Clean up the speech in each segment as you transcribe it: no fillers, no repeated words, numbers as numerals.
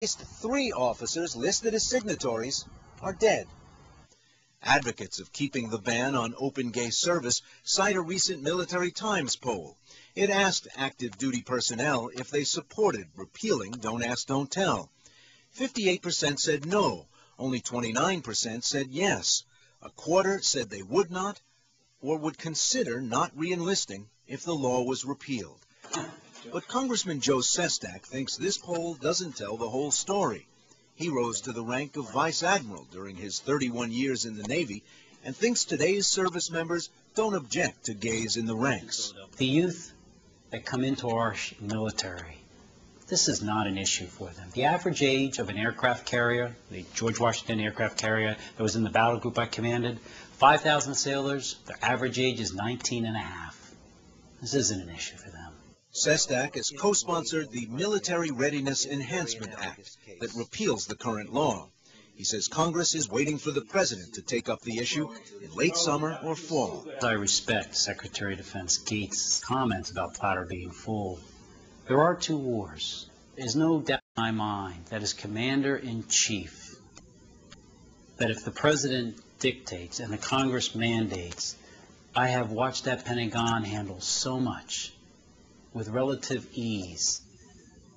least 3 officers listed as signatories are dead. Advocates of keeping the ban on open gay service cite a recent Military Times poll. It asked active duty personnel if they supported repealing Don't Ask, Don't Tell. 58% said no, only 29% said yes. A quarter said they would not or would consider not re-enlisting if the law was repealed. But Congressman Joe Sestak thinks this poll doesn't tell the whole story. He rose to the rank of Vice Admiral during his 31 years in the Navy and thinks today's service members don't object to gays in the ranks. The youth that come into our military, this is not an issue for them. The average age of an aircraft carrier, the George Washington aircraft carrier that was in the battle group I commanded, 5,000 sailors, their average age is 19 and a half. This isn't an issue for them. Sestak has co-sponsored the Military Readiness Enhancement Act that repeals the current law. He says Congress is waiting for the president to take up the issue in late summer or fall. I respect Secretary of Defense Gates' comments about Platter being full. There are 2 wars. There's no doubt in my mind that as Commander-in-Chief, that if the president dictates and the Congress mandates, I have watched that Pentagon handle so much with relative ease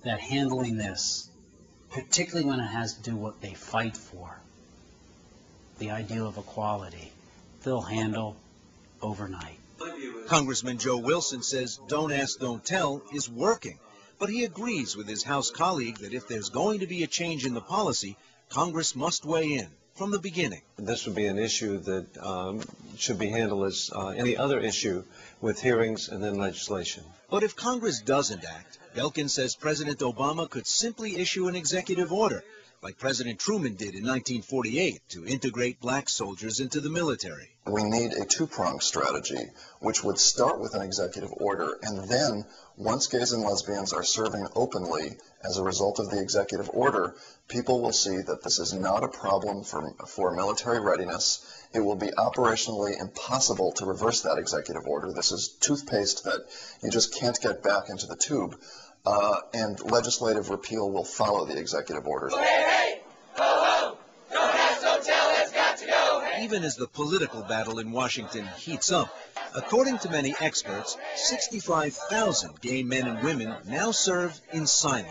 that handling this, particularly when it has to do what they fight for, the ideal of equality, they'll handle overnight. Congressman Joe Wilson says Don't Ask, Don't Tell is working, but he agrees with his House colleague that if there's going to be a change in the policy, Congress must weigh in from the beginning. This would be an issue that should be handled as any other issue with hearings and then legislation. But if Congress doesn't act, Belkin says President Obama could simply issue an executive order, like President Truman did in 1948, to integrate black soldiers into the military. We need a 2-pronged strategy, which would start with an executive order, and then, once gays and lesbians are serving openly as a result of the executive order, people will see that this is not a problem for military readiness. It will be operationally impossible to reverse that executive order. This is toothpaste that you just can't get back into the tube. And legislative repeal will follow the executive orders. Hey, hey! Ho, ho! Don't ask, don't tell, it's got to go! Hey. Even as the political battle in Washington heats up, according to many experts, 65,000 gay men and women now serve in silence.